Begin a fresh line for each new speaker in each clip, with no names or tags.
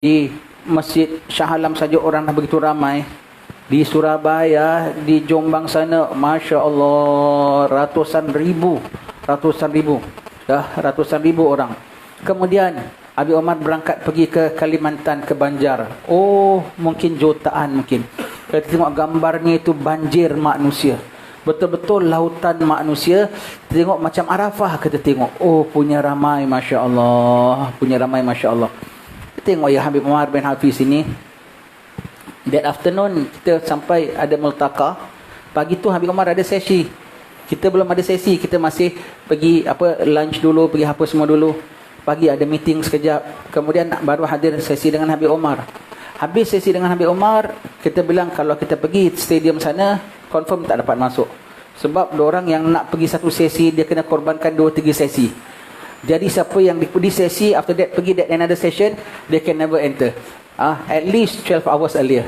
Di Masjid Shah Alam saja orang dah begitu ramai. Di Surabaya, di Jombang sana, Masya Allah, ratusan ribu orang. Kemudian Habib Omar berangkat pergi ke Kalimantan, ke Banjar. Oh, mungkin jutaan mungkin. Kita tengok gambarnya itu banjir manusia. Betul-betul lautan manusia. Tengok macam Arafah kita tengok. Oh, punya ramai Masya Allah. Kita tengok ya Habib Omar bin Hafiz ini. That afternoon kita sampai ada multaka. Pagi tu Habib Omar ada sesi. Kita belum ada sesi, kita masih pergi lunch dulu, pergi apa semua dulu. Pagi ada meeting sekejap. Kemudian baru hadir sesi dengan Habib Omar. Habis sesi dengan Habib Omar, kita bilang kalau kita pergi stadium sana, confirm tak dapat masuk. Sebab orang yang nak pergi satu sesi, dia kena korbankan 2-3 sesi. Jadi siapa yang di sesi, after that pergi that another session, they can never enter. At least 12 hours earlier.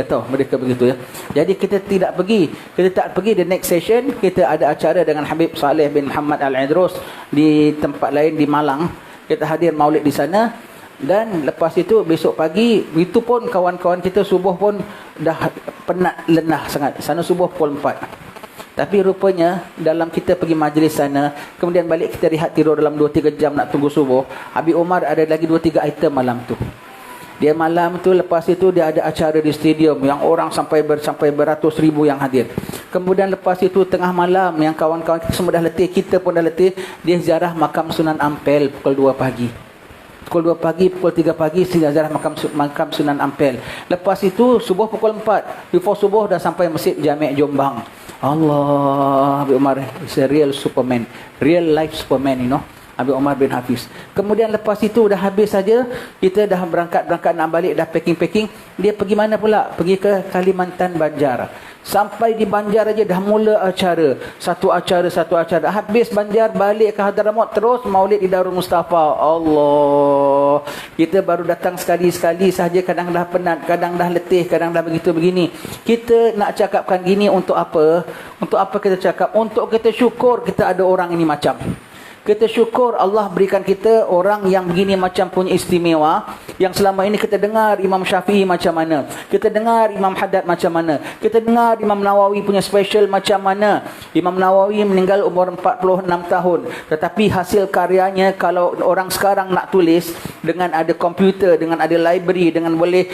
Tau mereka begitu ya. Jadi kita tidak pergi. Kita tak pergi the next session. Kita ada acara dengan Habib Saleh bin Muhammad Al-Idrus di tempat lain di Malang. Kita hadir maulid di sana. Dan lepas itu besok pagi, itu pun kawan-kawan kita subuh pun dah penat lenah sangat. Sana subuh pukul 4. Tapi rupanya dalam kita pergi majlis sana, kemudian balik kita rehat tidur dalam 2-3 jam nak tunggu subuh. Habib Omar ada lagi 2-3 item malam tu. Dia malam tu lepas itu dia ada acara di stadium yang orang sampai beratus ribu yang hadir. Kemudian lepas itu tengah malam yang kawan-kawan kita semua dah letih, kita pun dah letih, dia ziarah makam Sunan Ampel pukul 2 pagi. Pukul 3 pagi ziarah makam Sunan Ampel. Lepas itu subuh pukul 4. Before subuh dah sampai Masjid Jami' Jombang. Allah, Habib Omar is a real Superman. Real life Superman, you know. Habib Omar bin Hafiz. Kemudian lepas itu dah habis saja, kita dah berangkat nak balik, dah packing. Dia pergi mana pula? Pergi ke Kalimantan Banjar. Sampai di Banjar aja dah mula acara. Satu acara. Habis Banjar balik ke Hadramaut, terus maulid di Darul Mustafa. Allah. Kita baru datang sekali-sekali saja, kadang dah penat, kadang dah letih, kadang dah begini. Kita nak cakapkan gini untuk apa? Untuk apa kita cakap? Untuk kita syukur kita ada orang ini macam. Kita syukur Allah berikan kita orang yang begini macam punya istimewa. Yang selama ini kita dengar Imam Syafi'i macam mana, kita dengar Imam Haddad macam mana, kita dengar Imam Nawawi punya special macam mana. Imam Nawawi meninggal umur 46 tahun. Tetapi hasil karyanya, kalau orang sekarang nak tulis, dengan ada komputer, dengan ada library, dengan boleh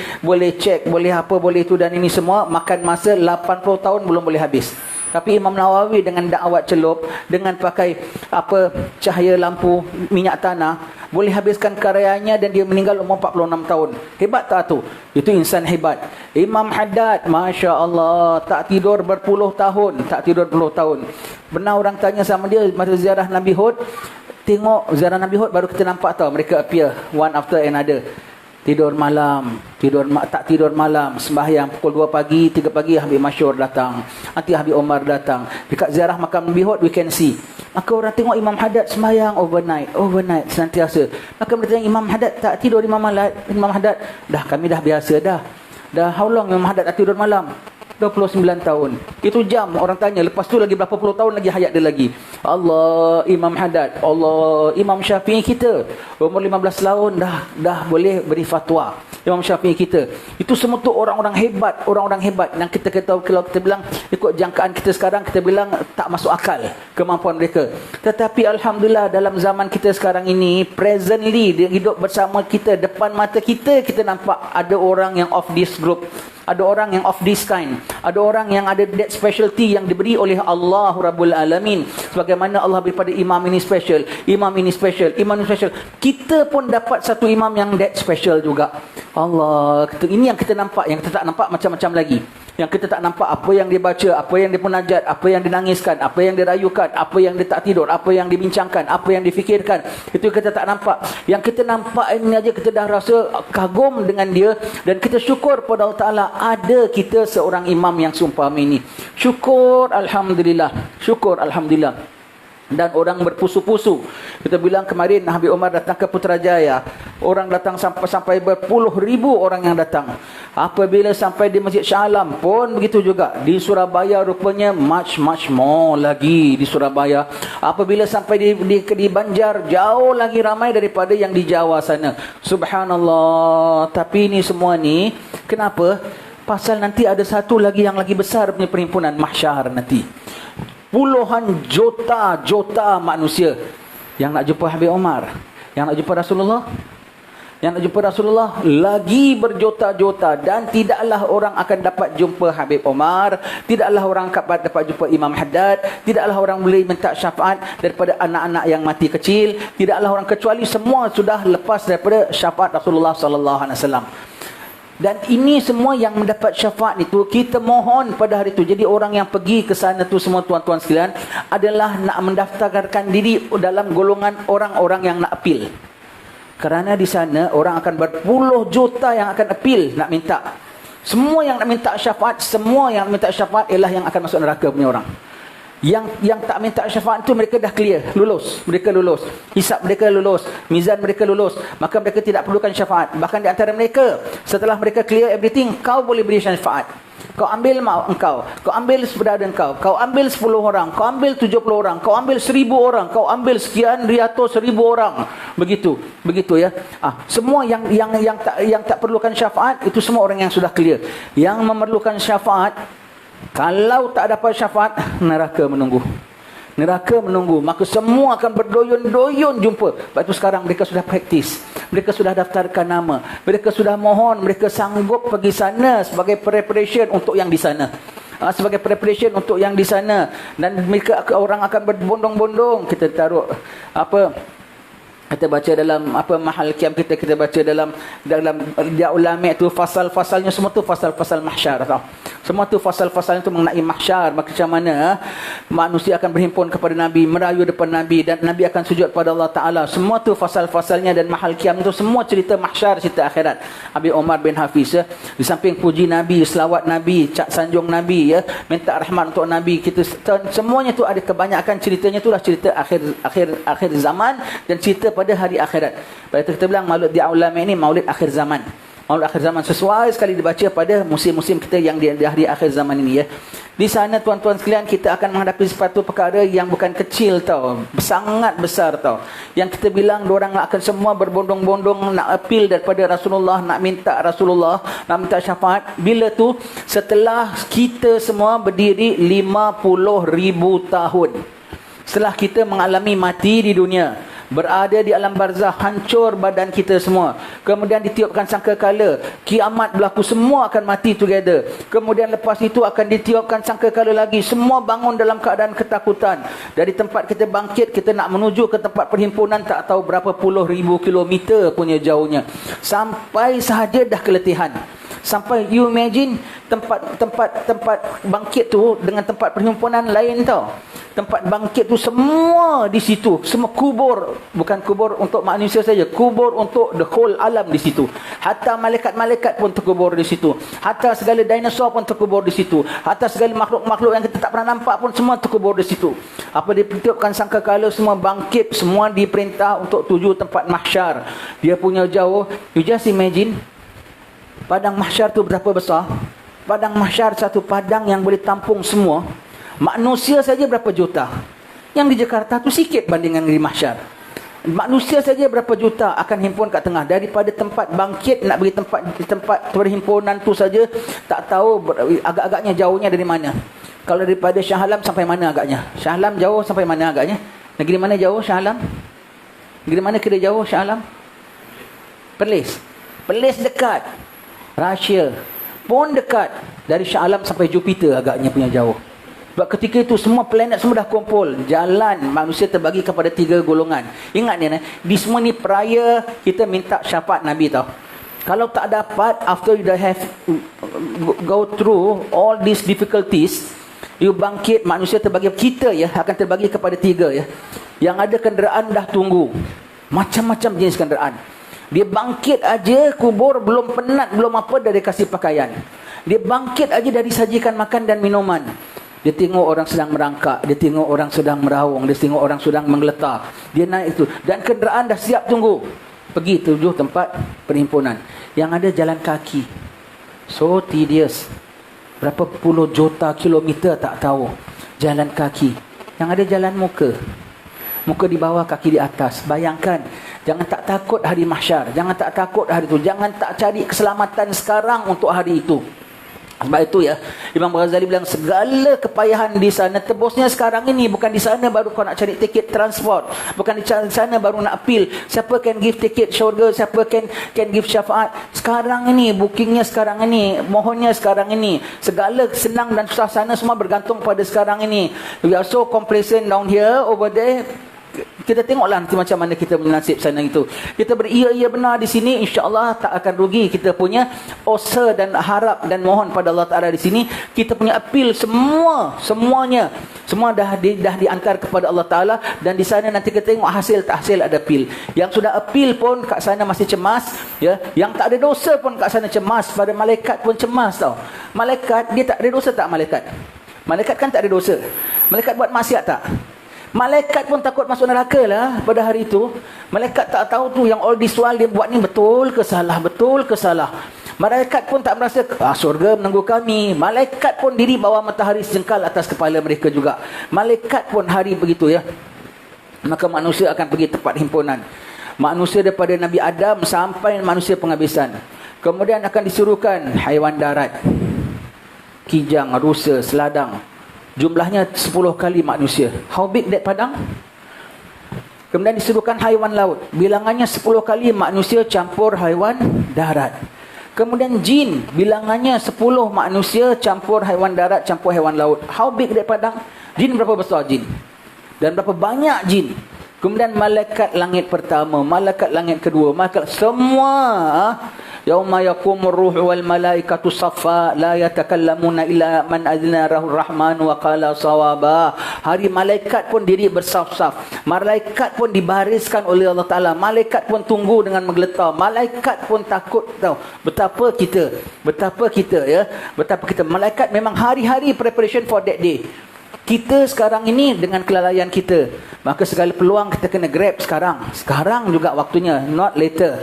cek, boleh apa, boleh itu dan ini semua, makan masa 80 tahun belum boleh habis. Tapi Imam Nawawi dengan dakwat celup, dengan pakai cahaya lampu minyak tanah, boleh habiskan karyanya dan dia meninggal umur 46 tahun. Hebat tak tu? Itu insan hebat. Imam Haddad, Masya Allah, tak tidur berpuluh tahun. Benar orang tanya sama dia masa ziarah Nabi Hud. Tengok ziarah Nabi Hud baru kita nampak tahu mereka appear one after another. Tak tidur malam, sembahyang pukul 2 pagi, 3 pagi Habib Masyur datang, nanti Habib Omar datang. Dekat ziarah makam Nabi Hud we can see. Maka orang tengok Imam Haddad sembahyang overnight senantiasa. Maka mereka tanya, Imam Haddad tak tidur? Imam Haddad, kami dah biasa dah. How long Imam Haddad tak tidur malam? 29 tahun. Itu jam orang tanya. Lepas tu lagi berapa puluh tahun lagi hayat dia lagi. Allah, Imam Haddad. Allah, Imam Syafi'i kita umur 15 tahun dah boleh beri fatwa. Imam Syafi'i kita. Itu semua tu orang-orang hebat. Yang kita ketahui, kalau kita bilang ikut jangkaan kita sekarang, kita bilang tak masuk akal kemampuan mereka. Tetapi Alhamdulillah dalam zaman kita sekarang ini, presently dia hidup bersama kita, depan mata kita, kita nampak ada orang yang of this group. Ada orang yang of this kind. Ada orang yang ada that specialty yang diberi oleh Allah Rabbul Alamin. Sebagaimana Allah beri pada imam ini special. Kita pun dapat satu imam yang that special juga. Allah. Ini yang kita nampak. Yang kita tak nampak macam-macam lagi. Yang kita tak nampak apa yang dia baca, apa yang dia munajat, apa yang dia nangiskan, apa yang dia rayukan, apa yang dia tak tidur, apa yang dibincangkan, apa yang difikirkan. Itu kita tak nampak. Yang kita nampak ini aja kita dah rasa kagum dengan dia. Dan kita syukur pada Allah Ta'ala ada kita seorang imam yang seumpama ini. Syukur Alhamdulillah. Dan orang berpusu-pusu. Kita bilang kemarin Habib Omar datang ke Putrajaya. Orang datang sampai berpuluh ribu orang yang datang. Apabila sampai di Masjid Shah Alam pun begitu juga. Di Surabaya rupanya much more lagi di Surabaya. Apabila sampai di Banjar, jauh lagi ramai daripada yang di Jawa sana. Subhanallah. Tapi ini semua ni, kenapa? Pasal nanti ada satu lagi yang lagi besar punya perhimpunan mahsyar nanti. Puluhan juta manusia yang nak jumpa Habib Omar, yang nak jumpa Rasulullah, yang nak jumpa Rasulullah lagi berjuta-juta, dan tidaklah orang akan dapat jumpa Habib Omar, tidaklah orang dapat jumpa Imam Haddad, tidaklah orang boleh minta syafaat daripada anak-anak yang mati kecil, tidaklah orang, kecuali semua sudah lepas daripada syafaat Rasulullah sallallahu alaihi wasallam. Dan ini semua yang mendapat syafaat itu, kita mohon pada hari itu. Jadi orang yang pergi ke sana tu semua tuan-tuan sekalian adalah nak mendaftarkan diri dalam golongan orang-orang yang nak appeal. Kerana di sana orang akan berpuluh juta yang akan appeal, nak minta. Semua yang nak minta syafaat, semua yang minta syafaat ialah yang akan masuk neraka punya orang. Yang tak minta syafaat tu mereka dah clear, lulus. Mereka lulus. Hisab mereka lulus. Mizan mereka lulus. Maka mereka tidak perlukan syafaat. Bahkan di antara mereka, setelah mereka clear everything, kau boleh beri syafaat. Kau ambil mak engkau, kau ambil saudara engkau, kau ambil 10 orang, kau ambil 70 orang, kau ambil 1000 orang, kau ambil sekian ratus 1000 orang. Begitu ya. Semua yang tak perlukan syafaat itu semua orang yang sudah clear. Yang memerlukan syafaat, kalau tak dapat syafaat, neraka menunggu. Neraka menunggu. Maka semua akan berdoyun-doyun jumpa. Sebab itu sekarang mereka sudah praktis. Mereka sudah daftarkan nama. Mereka sudah mohon. Mereka sanggup pergi sana sebagai preparation untuk yang di sana. Sebagai preparation untuk yang di sana. Dan mereka, orang akan berbondong-bondong. Kita taruh kita baca dalam mahal kiam kita baca dalam dia ulama tu fasal-fasalnya semua tu fasal-fasal mahsyar tau. Semua tu fasal-fasalnya tu mengenai mahsyar, macam mana manusia akan berhimpun kepada Nabi, merayu depan Nabi, dan Nabi akan sujud pada Allah Taala. Semua tu fasal-fasalnya, dan mahal kiam tu semua cerita mahsyar, cerita akhirat. Habib Omar bin Hafiz di samping puji Nabi, selawat Nabi, cak sanjung Nabi minta rahmat untuk Nabi, kita semuanya tu ada, kebanyakan ceritanya tu lah cerita akhir zaman dan cerita pada hari akhirat. Pada itu kita bilang maulid dia ulama ini maulid akhir zaman. Maulid akhir zaman sesuai sekali dibaca pada musim-musim kita yang di hari akhir zaman ini Di sana tuan-tuan sekalian kita akan menghadapi satu perkara yang bukan kecil tau, sangat besar tau. Yang kita bilang diorang akan semua berbondong-bondong nak appeal daripada Rasulullah, nak minta Rasulullah, nak minta syafaat. Bila tu? Setelah kita semua berdiri 50,000 tahun. Setelah kita mengalami mati di dunia, berada di alam barzah, hancur badan kita semua. Kemudian ditiupkan sangkakala, kiamat berlaku, semua akan mati together. Kemudian lepas itu akan ditiupkan sangkakala lagi, semua bangun dalam keadaan ketakutan. Dari tempat kita bangkit, kita nak menuju ke tempat perhimpunan, tak tahu berapa puluh ribu kilometer punya jauhnya. Sampai sahaja dah keletihan. Sampai you imagine tempat bangkit tu dengan tempat perhimpunan lain tau. Tempat bangkit tu semua di situ, semua kubur, bukan kubur untuk manusia saja, kubur untuk the whole alam di situ. Hatta malaikat-malaikat pun terkubur di situ. Hatta segala dinosaur pun terkubur di situ. Hatta segala makhluk-makhluk yang kita tak pernah nampak pun semua terkubur di situ. Apa ditiupkan sangkakala, semua bangkit, semua diperintah untuk tuju tempat mahsyar. Dia punya jauh, you just imagine. Padang mahsyar tu berapa besar? Padang mahsyar satu padang yang boleh tampung semua. Manusia saja berapa juta? Yang di Jakarta tu sikit bandingan di mahsyar. Manusia saja berapa juta akan himpun kat tengah. Daripada tempat bangkit nak pergi tempat perhimpunan tu saja, tak tahu agak-agaknya jauhnya dari mana. Kalau daripada Shah Alam sampai mana agaknya? Shah Alam jauh sampai mana agaknya? Negeri mana jauh Shah Alam? Negeri mana kira jauh Shah Alam? Perlis. Perlis dekat. Rusia pun dekat. Dari Shah Alam sampai Jupiter agaknya punya jauh. Sebab ketika itu semua planet semua dah kumpul. Jalan manusia terbagi kepada 3 golongan. Ingat ni, di semua ni peraya kita minta syafaat Nabi tau. Kalau tak dapat, after you have go through all these difficulties, you bangkit, manusia terbagi, kita akan terbagi kepada 3 Yang ada kenderaan dah tunggu. Macam-macam jenis kenderaan. Dia bangkit aja, kubur belum penat, belum apa, dah dia kasih pakaian. Dia bangkit aja dari sajikan makan dan minuman. Dia tengok orang sedang merangkak, dia tengok orang sedang meraung, dia tengok orang sedang menggeletar. Dia naik itu, dan kenderaan dah siap tunggu. Pergi tuju tempat perhimpunan. Yang ada jalan kaki. So tedious. Berapa puluh juta kilometer tak tahu. Jalan kaki. Yang ada jalan muka. Muka di bawah, kaki di atas. Bayangkan. Jangan tak takut hari mahsyar. Jangan tak takut hari itu. Jangan tak cari keselamatan sekarang untuk hari itu. Sebab itu ya, Imam Ghazali bilang segala kepayahan di sana tebusnya sekarang ini. Bukan di sana baru kau nak cari tiket transport. Bukan di sana baru nak appeal. Siapa can give tiket syurga, siapa can give syafaat. Sekarang ini, bookingnya sekarang ini, mohonnya sekarang ini. Segala senang dan susah sana semua bergantung pada sekarang ini. We are so complacent down here, over there. Kita tengoklah nanti macam mana kita menasib sana itu. Kita beria-ia benar di sini, insya-Allah tak akan rugi kita punya usaha dan harap dan mohon pada Allah Taala di sini. Kita punya appeal semuanya dah diantar kepada Allah Taala, dan di sana nanti kita tengok hasil tak hasil ada appeal. Yang sudah appeal pun kat sana masih cemas, ya. Yang tak ada dosa pun kat sana cemas, pada malaikat pun cemas tau. Malaikat dia tak ada dosa tak malaikat? Malaikat kan tak ada dosa. Malaikat buat maksiat tak? Malaikat pun takut masuk neraka lah pada hari itu. Malaikat tak tahu tu yang all this while dia buat ni betul ke salah. Malaikat pun tak merasa surga menunggu kami. Malaikat pun diri bawah matahari sejengkal atas kepala mereka juga. Malaikat pun hari begitu ya. Maka manusia akan pergi tempat himpunan. Manusia daripada Nabi Adam sampai manusia penghabisan. Kemudian akan disuruhkan haiwan darat, kijang, rusa, seladang. Jumlahnya 10 kali manusia. How big that padang? Kemudian disuruhkan haiwan laut. Bilangannya 10 kali manusia campur haiwan darat. Kemudian jin. Bilangannya 10 manusia campur haiwan darat, campur haiwan laut. How big that padang? Jin berapa besar jin? Dan berapa banyak jin? Kemudian malaikat langit pertama, malaikat langit kedua, malaikat semua. Yauma yaqumur ruhu wal malaikatu saffa la yatakallamuna illa man adzina rahman wa qala sawaba. Hari malaikat pun diri bersaf-saf. Malaikat pun dibariskan oleh Allah Taala. Malaikat pun tunggu dengan menggeletar. Malaikat pun takut tahu. Betapa kita ya. Betapa kita malaikat memang hari-hari preparation for that day. Kita sekarang ini dengan kelalaian kita, maka segala peluang kita kena grab sekarang juga waktunya, not later.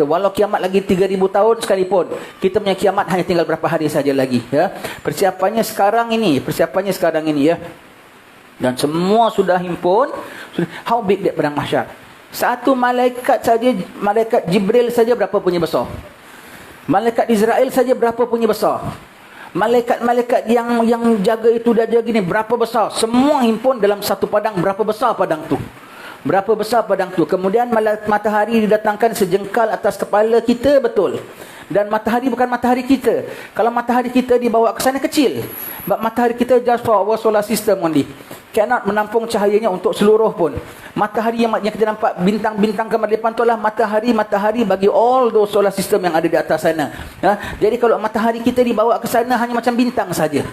Walau kiamat lagi 3,000 tahun sekalipun, kita punya kiamat hanya tinggal berapa hari saja lagi ya. Persiapannya sekarang ini ya. Dan semua sudah himpun. How big that padang mahsyar? Satu malaikat saja, malaikat Jibril saja berapa punya besar? Malaikat Israel saja berapa punya besar? Malaikat-malaikat yang jaga itu dah jaga ni berapa besar? Semua himpun dalam satu padang. Berapa besar padang tu? Kemudian matahari didatangkan sejengkal atas kepala kita, betul. Dan matahari bukan matahari kita. Kalau matahari kita dibawa ke sana kecil. But matahari kita just for our solar system only. Cannot menampung cahayanya untuk seluruh pun. Matahari yang kita nampak bintang-bintang kemaripan tu adalah matahari bagi all those solar system yang ada di atas sana. Ya? Jadi kalau matahari kita dibawa ke sana hanya macam bintang saja.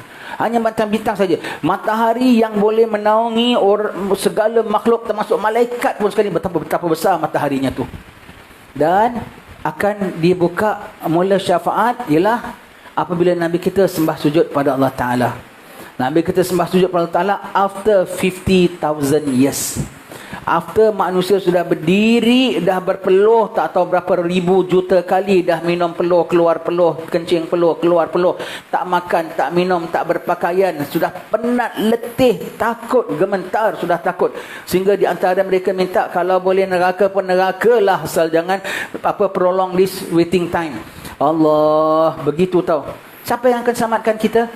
Matahari yang boleh menaungi segala makhluk termasuk malaikat pun sekali, betapa besar mataharinya tu. Dan akan dibuka mula syafaat ialah apabila Nabi kita sembah sujud pada Allah Ta'ala. Nabi kita sembah sujud pada Allah Ta'ala after 50,000 years. After manusia sudah berdiri, dah berpeluh, tak tahu berapa ribu juta kali, dah minum peluh, keluar peluh, kencing peluh, keluar peluh, tak makan, tak minum, tak berpakaian, sudah penat, letih, takut, gementar, sudah takut. Sehingga di antara mereka minta, kalau boleh neraka pun nerakalah, asal jangan prolong this waiting time. Allah, begitu tahu. Siapa yang akan selamatkan kita?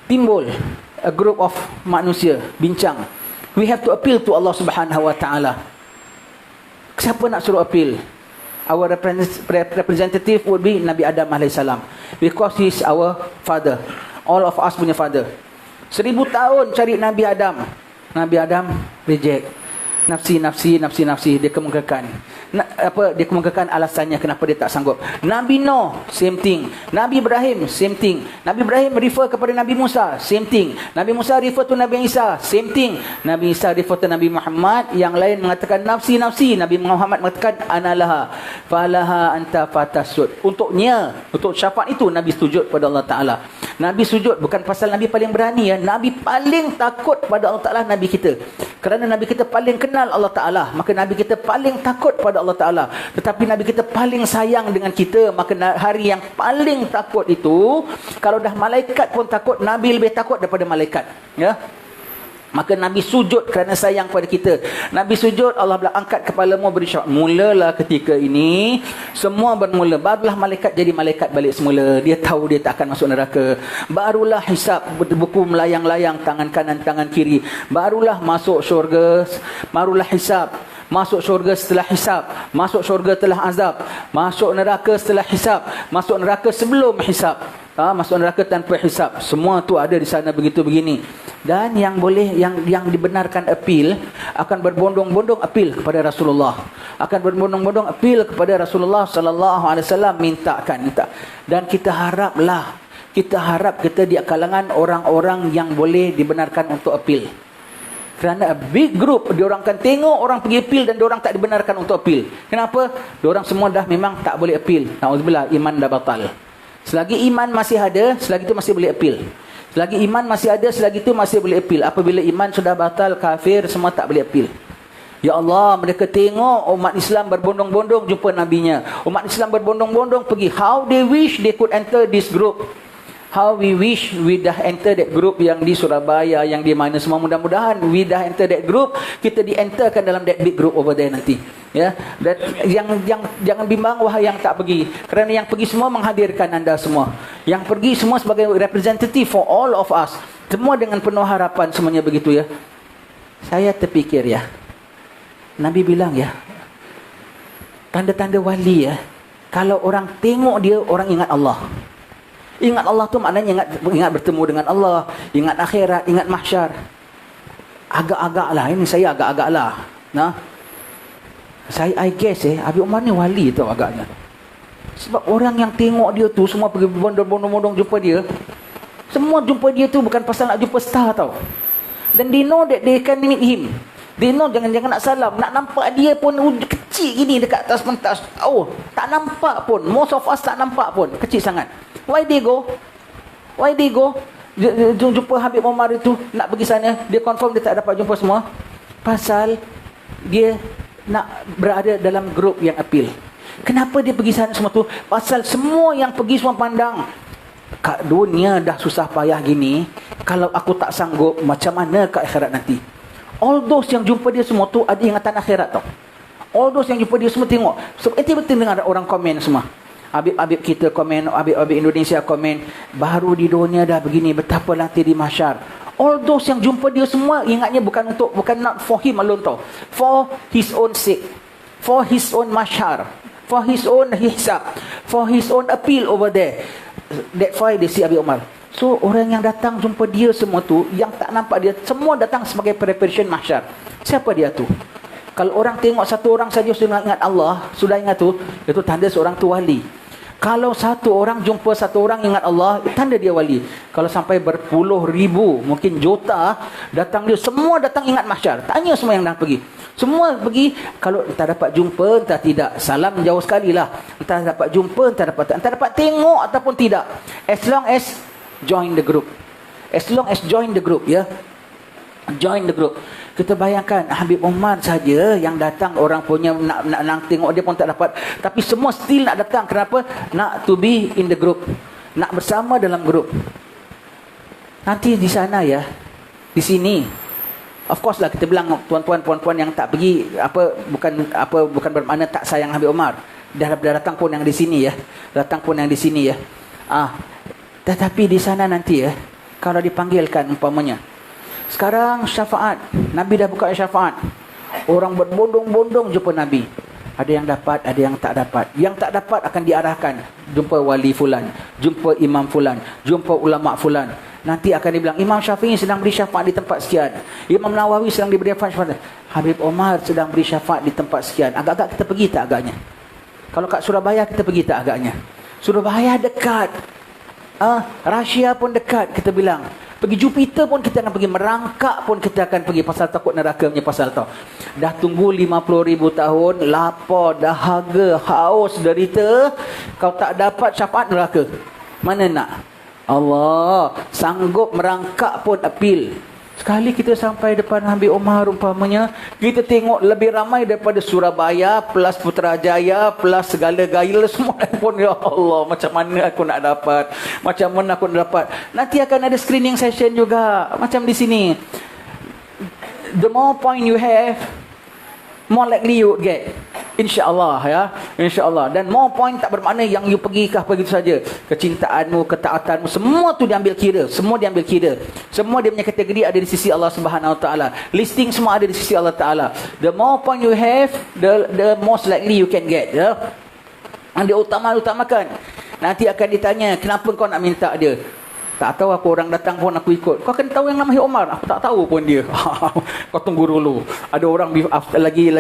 Timbul a group of manusia bincang. We have to appeal to Allah Subhanahu Wa Taala. Siapa nak suruh appeal? Our representative would be Nabi Adam alaihissalam, because he is our father. All of us punya father. 1000 tahun cari Nabi Adam. Nabi Adam reject. Nafsi dia kemukakan. Dia kemukakan alasannya kenapa dia tak sanggup. Nabi Nuh, same thing. Nabi Ibrahim, same thing. Nabi Ibrahim refer kepada Nabi Musa, same thing. Nabi Musa refer to Nabi Isa, same thing. Nabi Isa refer to Nabi Muhammad, yang lain mengatakan nafsi. Nabi Muhammad mengatakan analaha falaha anta fatasud. Untuk syafaat itu Nabi sujud pada Allah Ta'ala. Nabi sujud bukan pasal Nabi paling berani ya. Nabi paling takut pada Allah Ta'ala, Nabi kita. Kerana Nabi kita paling kenal Allah Ta'ala, maka Nabi kita paling takut pada Allah Ta'ala. Tetapi Nabi kita paling sayang dengan kita, maka hari yang paling takut itu, kalau dah malaikat pun takut, Nabi lebih takut daripada malaikat. Ya. Maka Nabi sujud kerana sayang pada kita. Nabi sujud, Allah bilang angkat kepalamu beri syafaat. Mulalah ketika ini semua bermula. Barulah malaikat jadi malaikat balik semula. Dia tahu dia tak akan masuk neraka. Barulah hisab, buku melayang-layang tangan kanan tangan kiri. Barulah masuk syurga. Barulah hisab. Masuk syurga setelah hisab. Masuk syurga setelah azab. Masuk neraka setelah hisab. Masuk neraka sebelum hisab. Masuk neraka tanpa hisab. Semua tu ada di sana begitu begini. Dan yang boleh yang dibenarkan appeal akan berbondong-bondong appeal kepada Rasulullah. Akan berbondong-bondong appeal kepada Rasulullah sallallahu alaihi wasallam minta. Dan kita harap kita di kalangan orang-orang yang boleh dibenarkan untuk appeal. Kerana a big group diorang akan tengok orang pergi appeal dan diorang tak dibenarkan untuk appeal. Kenapa? Diorang semua dah memang tak boleh appeal. Nauzubillah, iman dah batal. Selagi iman masih ada, selagi itu masih boleh appeal. Selagi iman masih ada, selagi itu masih boleh appeal. Apabila iman sudah batal, kafir, semua tak boleh appeal. Ya Allah, mereka tengok umat Islam berbondong-bondong jumpa nabinya. Umat Islam berbondong-bondong pergi. How they wish they could enter this group. How we wish we dah enter that group yang di Surabaya, yang di mana semua. Mudah-mudahan we dah enter that group, kita di-enterkan dalam that big group over there nanti. Ya, dan yang jangan bimbang wahai yang tak pergi. Kerana yang pergi semua menghadirkan anda semua. Yang pergi semua sebagai representative for all of us. Semua dengan penuh harapan semuanya begitu ya. Saya terfikir ya. Nabi bilang ya, tanda-tanda wali ya, kalau orang tengok dia, orang ingat Allah. Ingat Allah tu maknanya ingat bertemu dengan Allah, ingat akhirat, ingat mahsyar. Agak-agak lah, ini saya agak-agak lah. Nah, I guess Habib Omar ni wali tau agaknya. Sebab orang yang tengok dia tu semua pergi bondong-bondong jumpa dia. Semua jumpa dia tu bukan pasal nak jumpa star tau. Dan they know that they can meet him. They know jangan-jangan nak salam, nak nampak dia pun kecil gini dekat atas pentas. Oh, tak nampak pun. Most of us tak nampak pun, kecil sangat. Why they go? Jumpa Habib Omar itu nak pergi sana, dia confirm dia tak dapat jumpa semua. Pasal dia nak berada dalam grup yang appeal. Kenapa dia pergi sana semua tu? Pasal semua yang pergi semua pandang, kat dunia dah susah payah gini, kalau aku tak sanggup, macam mana kat akhirat nanti? All those yang jumpa dia semua tu ada ingatan akhirat tau. All those yang jumpa dia semua tengok. So, betul dengar orang komen semua. Habib-habib kita komen, habib-habib Indonesia komen, baru di dunia dah begini, betapa nanti di mahsyar. All those yang jumpa dia semua ingatnya bukan not for him alone tau. For his own sake. For his own mahsyar. For his own hisab. For his own appeal over there. That's why they see Habib Omar. So orang yang datang jumpa dia semua tu, yang tak nampak dia, semua datang sebagai preparation mahsyar. Siapa dia tu? Kalau orang tengok satu orang saja sudah ingat Allah, sudah ingat tu, itu tanda seorang tu wali. Kalau satu orang jumpa satu orang ingat Allah, tanda dia wali. Kalau sampai berpuluh ribu, mungkin juta datang dia, semua datang ingat mahsyar. Tanya semua yang dah pergi. Semua pergi, kalau entah dapat jumpa, entah tidak. Salam jauh sekali lah. Entah dapat jumpa, entah dapat tengok ataupun tidak. As long as join the group. As long as join the group, ya. Join the group. Kita bayangkan Habib Omar saja yang datang, orang punya nak tengok dia pun tak dapat, tapi semua still nak datang. Kenapa? Nak to be in the group, nak bersama dalam group. Nanti di sana ya, di sini, of course lah kita bilang tuan-tuan puan-puan yang tak pergi bukan bermakna tak sayang Habib Omar. Dah datang pun yang di sini ya, datang pun yang di sini ya. Tetapi di sana nanti ya, kalau dipanggilkan umpamanya, sekarang syafaat, Nabi dah buka syafaat, orang berbondong-bondong jumpa Nabi. Ada yang dapat, ada yang tak dapat. Yang tak dapat akan diarahkan, jumpa wali fulan, jumpa imam fulan, jumpa ulama fulan. Nanti akan dibilang Imam Syafi'i sedang beri syafaat di tempat sekian, Imam Nawawi sedang diberi syafaat, Habib Omar sedang beri syafaat di tempat sekian. Agak-agak kita pergi tak agaknya? Kalau kat Surabaya kita pergi tak agaknya? Surabaya dekat, Rusia pun dekat, kita bilang. Pergi Jupiter pun kita akan pergi, merangkak pun kita akan pergi, pasal takut neraka punya pasal tau. Dah tunggu 50,000 tahun, lapar, dahaga, haus, derita, kau tak dapat syafaat neraka. Mana nak? Allah, sanggup merangkak pun appeal. Sekali kita sampai depan Habib Omar umpamanya, kita tengok lebih ramai daripada Surabaya plus Putrajaya plus segala gail semua pun. Ya Allah, macam mana aku nak dapat? Macam mana aku nak dapat? Nanti akan ada screening session juga. Macam di sini. The more point you have, more likely you get. InsyaAllah ya. InsyaAllah. Dan more point tak bermakna yang you pergi kah begitu saja. Kecintaanmu, ketaatanmu, semua tu diambil kira. Semua diambil kira. Semua dia punya kategori ada di sisi Allah Subhanahu Wa Taala. Listing semua ada di sisi Allah Taala. The more point you have, the most likely you can get. Ya. Yang dia utamakan. Nanti akan ditanya, kenapa kau nak minta dia? Tak tahu aku, orang datang pun aku ikut. Kau akan tahu yang nama Omar. Aku tak tahu pun dia. Kau tunggu dulu. Ada orang lagi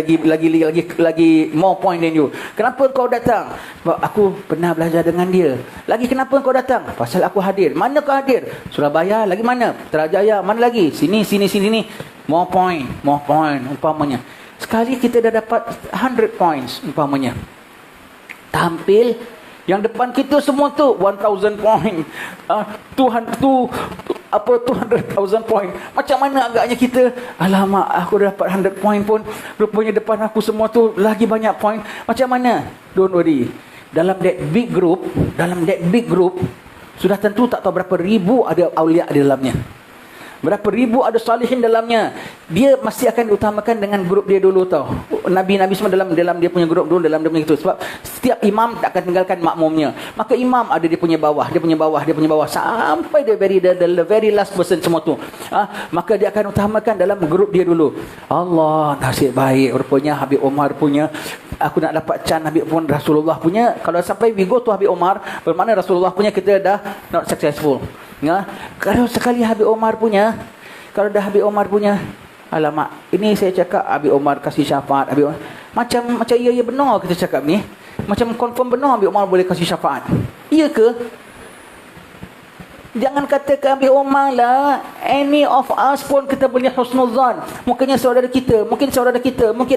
more point than you. Kenapa kau datang? Sebab aku pernah belajar dengan dia. Lagi kenapa kau datang? Pasal aku hadir. Mana kau hadir? Surabaya. Lagi mana? Putrajaya. Mana lagi? Sini. More point umpamanya. Sekali kita dah dapat 100 points umpamanya. Tampil yang depan kita semua tu 1000 point. 200,000 point. Macam mana agaknya kita, alamak aku dah dapat 100 point pun, rupanya depan aku semua tu lagi banyak point. Macam mana? Don't worry. Dalam that big group sudah tentu tak tahu berapa ribu ada awliya di dalamnya. Berapa ribu ada salihin dalamnya. Dia mesti akan diutamakan dengan grup dia dulu tau. Nabi-nabi semua dalam dia punya grup dulu, dalam dia punya itu. Sebab setiap imam tak akan tinggalkan makmumnya. Maka imam ada dia punya bawah sampai the very last person semua tu. Maka dia akan utamakan dalam grup dia dulu. Allah, nasib baik rupanya Habib Omar punya. Aku nak dapat can Habib pun Rasulullah punya. Kalau sampai we go to Habib Omar, bermakna Rasulullah punya kita dah not successful. Ya, kalau sekali Habib Omar punya, kalau dah Habib Omar punya, alamak, ini saya cakap Habib Omar kasih syafaat, Habib Omar. Macam ya benar kita cakap ni. Macam confirm benar Habib Omar boleh kasih syafaat. Iya ke? Jangan katakan Habib Omar lah. Any of us pun kita boleh husnuzan. Mungkin saudara kita, mungkin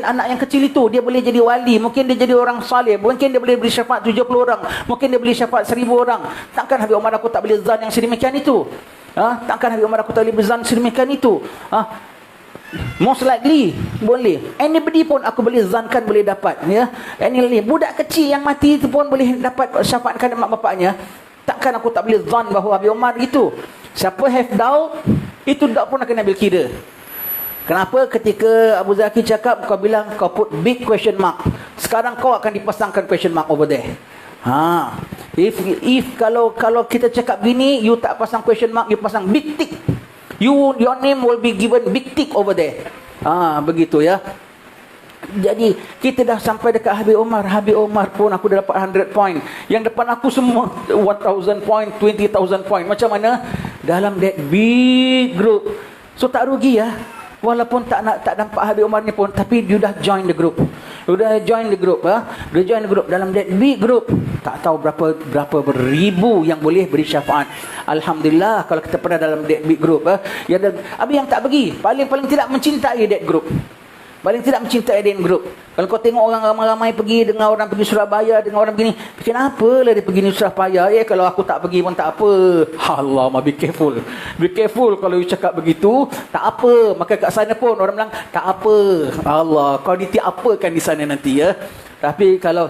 anak yang kecil itu dia boleh jadi wali, mungkin dia jadi orang saleh, mungkin dia boleh beri syafaat 70 orang, mungkin dia beri syafaat 1000 orang. Takkan Habib Omar aku tak boleh zan yang sedemikian itu? Takkan Habib Omar aku tak boleh berzan sedemikian itu? Most likely boleh. Anybody pun aku boleh zankan boleh dapat, ya. Any budak kecil yang mati itu pun boleh dapat syafaatkan mak bapaknya. Takkan aku tak boleh zan bahawa Habib Omar itu. Siapa have doubt, itu doubt pun akan ambil kira. Kenapa ketika Abu Zaki cakap, kau bilang kau put big question mark. Sekarang kau akan dipasangkan question mark over there. If kalau kita cakap gini, you tak pasang question mark, you pasang big tick. Your name will be given big tick over there. Begitu ya. Jadi kita dah sampai dekat Habib Omar. Habib Omar pun aku dah dapat 100 point. Yang depan aku semua 1000 point, 20,000 point. Macam mana? Dalam that big group. So tak rugi ya. Walaupun tak nampak Habib Omar ni pun, tapi dia dah join the group. Dia join the group dalam that big group. Tak tahu berapa beribu yang boleh beri syafaat. Alhamdulillah kalau kita pernah dalam that big group. Yang tak pergi, paling tidak mencintai that group. Paling tidak mencintai den grup. Kalau kau tengok orang ramai-ramai pergi, dengan orang pergi Surabaya, dengan orang begini, kenapa lah dia pergi ni Surabaya? Kalau aku tak pergi pun tak apa. Allah, be careful. Be careful kalau you cakap begitu, tak apa. Maka kat sana pun orang bilang, tak apa. Allah, kau ditiapakan di sana nanti ya. Tapi kalau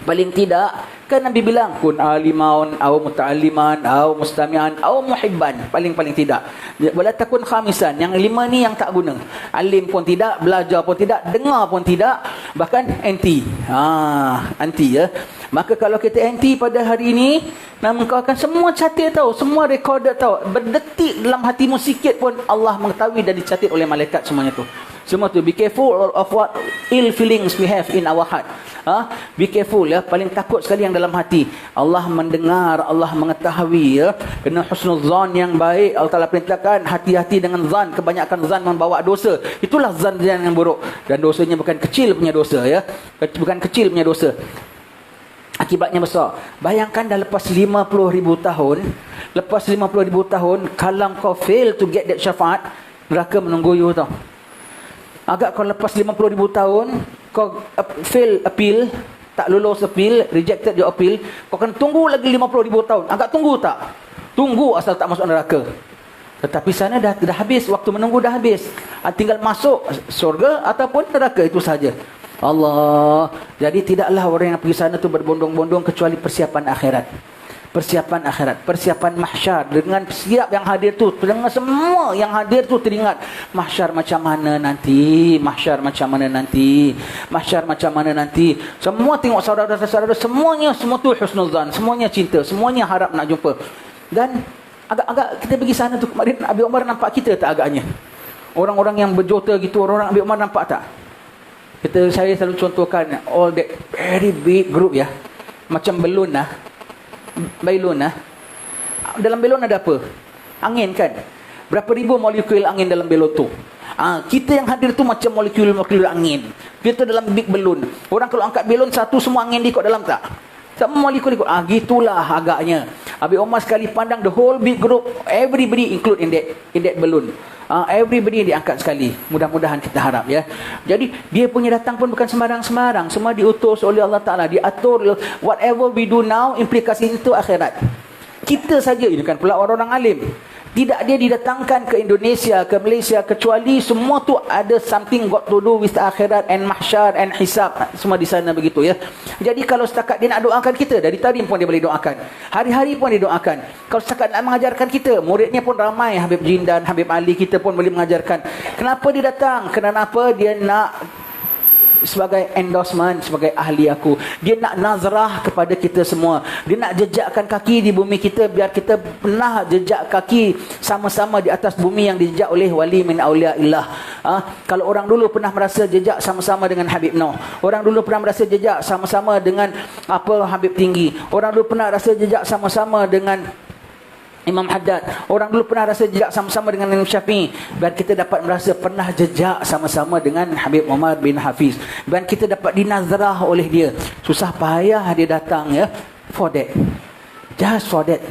paling tidak, kan Nabi bilang kun alimaun aw muta'alliman aw mustami'an aw muhibban. Paling tidak. Wala takun khamisan. Yang 5 ni yang tak guna. Alim pun tidak, belajar pun tidak, dengar pun tidak, bahkan anti. Anti ya. Maka kalau kita anti pada hari ini, nama kau akan semua catat tahu, semua recorded tahu. Berdetik dalam hatimu sikit pun Allah mengetahui dan dicatat oleh malaikat semuanya tu. Semua tu. Be careful of what ill feelings we have in our heart. Be careful ya. Paling takut sekali yang dalam hati. Allah mendengar, Allah mengetahui ya. Kena husnuzan yang baik. Allah Ta'ala perintahkan hati-hati dengan zan. Kebanyakan zan membawa dosa. Itulah zan yang buruk. Dan dosanya bukan kecil punya dosa ya. Bukan kecil punya dosa. Akibatnya besar. Bayangkan dah lepas 50,000 tahun. Lepas 50,000 tahun, kalau kau fail to get that syafaat, neraka menunggu you tau. Agak kau lepas 50,000 tahun, kau fail appeal, tak lulus appeal, rejected your appeal, kau akan tunggu lagi 50,000 tahun. Agak tunggu tak? Tunggu asal tak masuk neraka. Tetapi sana dah habis, waktu menunggu dah habis. Tinggal masuk surga ataupun neraka, itu saja. Allah. Jadi tidaklah orang yang pergi sana tu berbondong-bondong kecuali persiapan akhirat. Persiapan akhirat, persiapan mahsyar. Dengan siap yang hadir tu, dengan semua yang hadir tu teringat mahsyar macam mana nanti, mahsyar macam mana nanti, mahsyar macam mana nanti. Semua tengok saudara-saudara, semuanya semua tu husnuzan, semuanya cinta, semuanya harap nak jumpa. Dan agak-agak kita pergi sana tu kemarin, Abi Omar nampak kita tak agaknya? Orang-orang yang berjota gitu, orang Abi Omar nampak tak? Saya selalu contohkan all that very big group ya. Macam balloon lah. Dalam balon ada apa? Angin kan? Berapa ribu molekul angin dalam balon tu? Kita yang hadir tu macam molekul-molekul angin. Kita dalam big balloon. Orang kalau angkat balon satu, semua angin ikut dalam tak? Semua molekul ikut. Gitulah agaknya. Abi Omar sekali pandang the whole big group, everybody include in that balloon. Everybody diangkat sekali. Mudah-mudahan kita harap ya. Jadi dia punya datang pun bukan sembarang-sembarang. Semua diutus oleh Allah Ta'ala. Diatur. Whatever we do now, implikasi itu akhirat. Kita saja, ini kan pula orang-orang alim. Tidak dia didatangkan ke Indonesia, ke Malaysia, kecuali semua tu ada something got to do with akhirat and mahsyar and hisab. Semua di sana begitu ya. Jadi kalau setakat dia nak doakan kita, dari tadi pun dia boleh doakan. Hari-hari pun dia doakan. Kalau setakat nak mengajarkan kita, muridnya pun ramai. Habib Jindan, Habib Ali, kita pun boleh mengajarkan. Kenapa dia datang? Kenapa dia nak sebagai endorsement, sebagai ahli aku. Dia nak nazrah kepada kita semua. Dia nak jejakkan kaki di bumi kita, biar kita pernah jejak kaki sama-sama di atas bumi yang dijejak oleh wali min auliaillah. Kalau orang dulu pernah merasa jejak sama-sama dengan Habib Noh. Orang dulu pernah merasa jejak sama-sama dengan Habib Tinggi. Orang dulu pernah rasa jejak sama-sama dengan Imam Haddad. Orang dulu pernah rasa jejak sama-sama dengan Imam Syafi'i. Dan kita dapat merasa pernah jejak sama-sama dengan Habib Muhammad bin Hafiz. Dan kita dapat dinazrah oleh dia. Susah payah dia datang ya. For that. Just for that.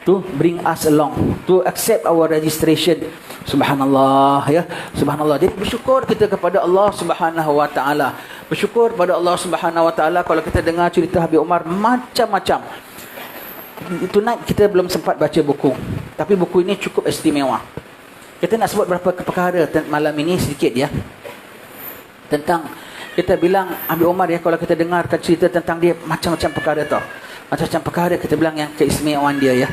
To bring us along. To accept our registration. Subhanallah ya. Subhanallah. Jadi bersyukur kita kepada Allah Subhanahu wa taala. Bersyukur kepada Allah Subhanahu wa taala kalau kita dengar cerita Habib Omar macam-macam. Tonight kita belum sempat baca buku, tapi buku ini cukup istimewa. Kita nak sebut beberapa perkara malam ini sedikit ya. Tentang kita bilang Habib Omar ya, kalau kita dengarkan cerita tentang dia macam-macam perkara tau. Macam-macam perkara kita bilang yang keistimewaan dia ya.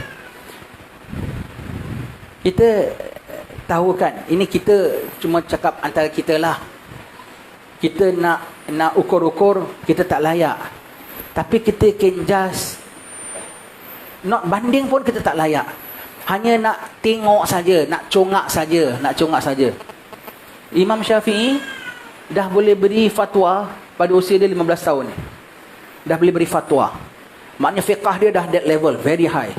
Kita tahu kan, ini kita cuma cakap antara kita lah. Kita nak ukur-ukur, kita tak layak. Tapi kita can just not banding pun kita tak layak. Hanya nak tengok saja, nak congak saja. Imam Syafi'i dah boleh beri fatwa pada usia dia 15 tahun. Dah boleh beri fatwa. Maknanya fiqah dia dah that level, very high.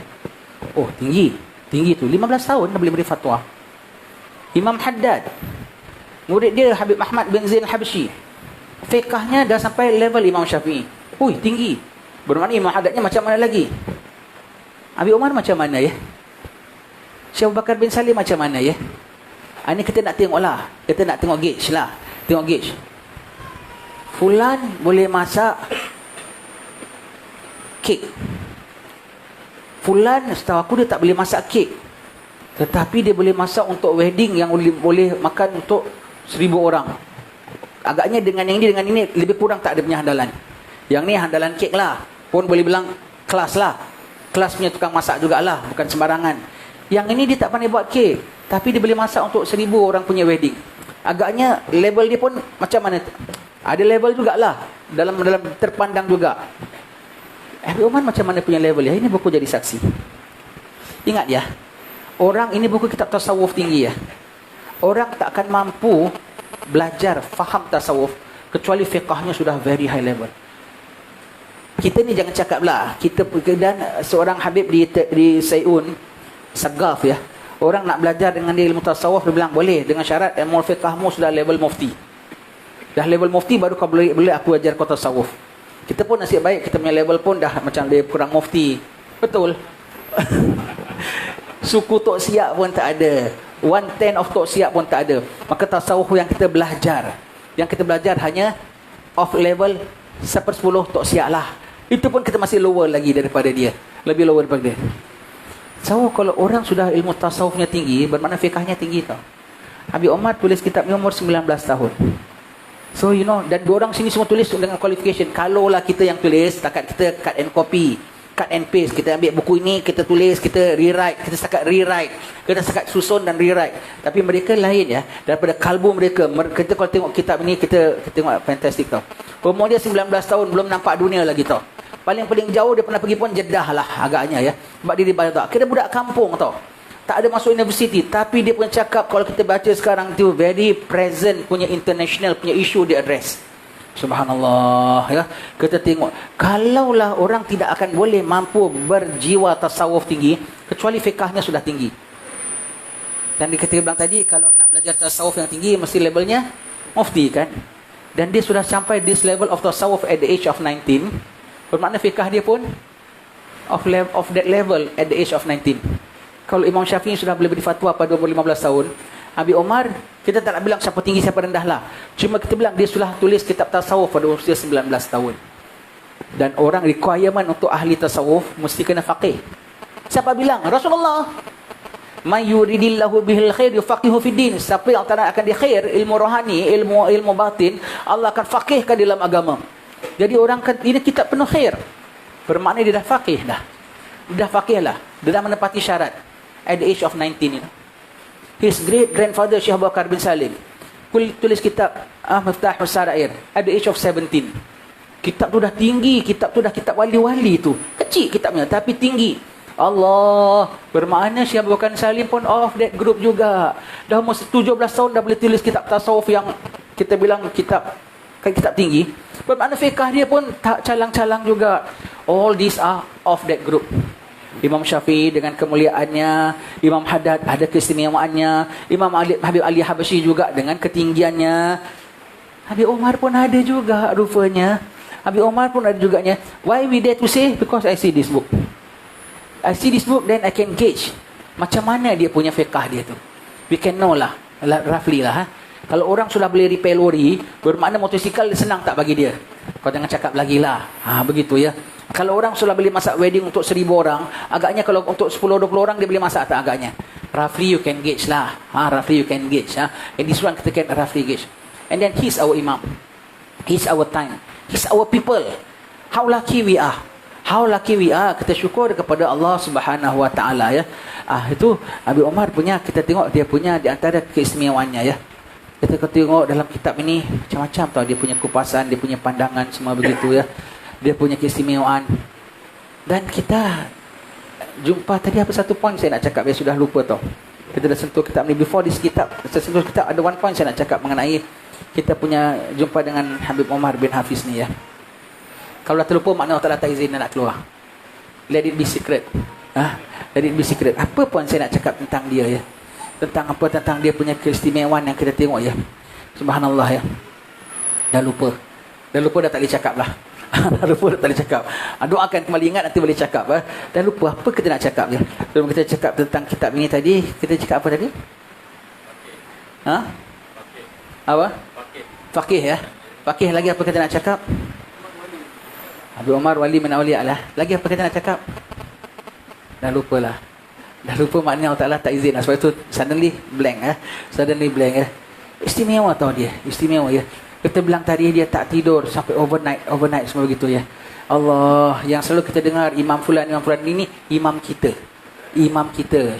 Oh, tinggi tu. 15 tahun dah boleh beri fatwa. Imam Haddad, murid dia Habib Ahmad bin Zain Al-Habsyi, fiqahnya dah sampai level Imam Syafi'i. Tinggi. Bermakna Imam Haddadnya macam mana lagi? Habib Omar macam mana ya? Syekh Abu Bakar bin Salim macam mana ya? Ini kita nak tengok lah. Kita nak tengok gauge lah. Tengok gauge. Fulan boleh masak kek. Fulan setahu aku dia tak boleh masak kek. Tetapi dia boleh masak untuk wedding yang boleh makan untuk 1,000 orang. Agaknya dengan yang ini, dengan ini lebih kurang tak ada punya handalan. Yang ni handalan kek lah. Pun boleh bilang kelas lah. Kelas punya tukang masak jugalah, bukan sembarangan. Yang ini dia tak pandai buat kek, tapi dia boleh masak untuk 1,000 orang punya wedding. Agaknya level dia pun macam mana? Ada level jugalah, dalam terpandang juga. Habib Omar macam mana punya level ya? Ini buku jadi saksi. Ingat ya, orang ini buku kitab tasawuf tinggi ya. Orang tak akan mampu belajar faham tasawuf kecuali fiqahnya sudah very high level. Kita ni jangan cakap lah. Kita dan seorang Habib di Sayun, Sagaf ya. Orang nak belajar dengan dia ilmu tasawuf, dia bilang boleh dengan syarat ilmu fiqahmu sudah level mufti. Dah level mufti baru kau boleh aku ajar kau tasawuf. Kita pun nasib baik, kita punya level pun dah macam dia kurang mufti. Betul. Suku Tok Siap pun tak ada. 1/10 of Tok Siap pun tak ada. Maka tasawuf yang kita belajar hanya of level 1/10 Tok Siap lah. Itu pun kita masih lower lagi daripada dia. Lebih lower daripada dia. So kalau orang sudah ilmu tasawufnya tinggi, bermakna fiqahnya tinggi tau. Habib Omar tulis kitab ni umur 19 tahun. So you know, dan dua orang sini semua tulis dengan qualification. Kalaulah kita yang tulis, setakat kita cut and copy, cut and paste, kita ambil buku ini, kita tulis, kita rewrite, kita setakat rewrite, kita setakat susun dan rewrite. Tapi mereka lain ya, daripada kalbu mereka. Kita kalau tengok kitab ini, kita tengok fantastic tau. Umur dia 19 tahun, belum nampak dunia lagi tau. Paling jauh dia pernah pergi pun Jeddah lah agaknya ya. Sebab dia di Baghdad. Kira budak kampung tau. Tak ada masuk universiti, tapi dia punya cakap kalau kita baca sekarang tu very present punya international punya isu dia address. Subhanallah ya. Kita tengok kalaulah orang tidak akan boleh mampu berjiwa tasawuf tinggi kecuali fiqahnya sudah tinggi. Dan kita bilang tadi kalau nak belajar tasawuf yang tinggi mesti levelnya mufti kan. Dan dia sudah sampai this level of tasawuf at the age of 19. Bermakna fiqah dia pun of that level at the age of 19. Kalau Imam Syafi'i sudah boleh beri fatwa pada umur 15 tahun, Habib Omar, kita tak nak bilang siapa tinggi, siapa rendah lah. Cuma kita bilang dia sudah tulis kitab tasawuf pada usia 19 tahun. Dan orang requirement untuk ahli tasawuf mesti kena faqih. Siapa bilang? Rasulullah. Man yuridillahu bihil khair yufaqihu fid din. Siapa yang tak akan di khair, ilmu rohani, ilmu batin, Allah akan faqihkan dalam agama. Jadi orang kan ini kitab penuh khair. Bermakna dia dah faqih dah. Dia dah faqih lah. Dia dah menepati syarat. At the age of 19, you know. His great grandfather Syekh Abu Bakar bin Salim tulis kitab Miftahus Sarair at the age of 17. Kitab tu dah tinggi, kitab tu dah kitab wali-wali tu. Kecil kitabnya tapi tinggi. Allah, bermakna Syekh Abu Bakar bin Salim pun of that group juga. Dah umur 17 tahun dah boleh tulis kitab tasawuf yang kita bilang kitab tinggi. Bermakna fiqah dia pun tak calang-calang juga. All these are of that group. Imam Syafi'i dengan kemuliaannya, Imam Haddad ada keistimewaannya, Imam Habib Ali Habsyi juga dengan ketinggiannya. Habib Omar pun ada juga rupanya. Habib Omar pun ada juganya. Why we dare to say? Because I see this book. I see this book, then I can gauge macam mana dia punya fiqah dia tu. We can know lah, roughly lah. Kalau orang sudah boleh repair lori, bermakna motosikal senang tak bagi dia. Kau jangan cakap lagi lah. Begitu ya. Kalau orang sudah boleh masak wedding untuk 1,000 orang, agaknya kalau untuk 10-20 orang dia boleh masak tak agaknya. Roughly you can gauge lah. Roughly you can gauge. And this one kita can roughly gauge. And then he's our imam. He's our time. He's our people. How lucky we are. How lucky we are. Kita syukur kepada Allah Subhanahu Wa Taala ya. Itu Habib Omar punya, kita tengok dia punya di antara keistimewaannya ya. Kita tengok dalam kitab ini macam-macam tau, dia punya kupasan, dia punya pandangan semua begitu ya. Dia punya keistimewaan. Dan kita jumpa tadi apa satu point saya nak cakap, saya sudah lupa tau. Kita dah sentuh kitab ni before this kitab. Saya sentuh kitab ada one point saya nak cakap mengenai kita punya jumpa dengan Habib Omar bin Hafiz ni ya. Kalau dah terlupa makna Allah Ta'ala tak izin nak keluar. Let it be secret. Let it be secret. Apa point saya nak cakap tentang dia ya? Tentang apa? Tentang dia punya keistimewaan yang kita tengok ya. Subhanallah ya. Dah lupa dah tak boleh cakap lah. Dah lupa dah tak boleh cakap. Doakan kembali ingat nanti boleh cakap. Dah lupa apa kita nak cakap ya. Sebelum kita cakap tentang kitab ini tadi, kita cakap apa tadi? Apa? Faqih ya. Faqih lagi apa kita nak cakap? Habib Omar wali min awliya lah. Lagi apa kita nak cakap? Dah lupa lah. Dah lupa maknanya Allah Ta'ala tak izin. Sebab itu suddenly blank ya. Suddenly blank ya. Istimewa tau dia. Istimewa ya. Kita bilang tadi dia tak tidur sampai overnight semua begitu ya. Allah, yang selalu kita dengar imam fulan ini imam kita.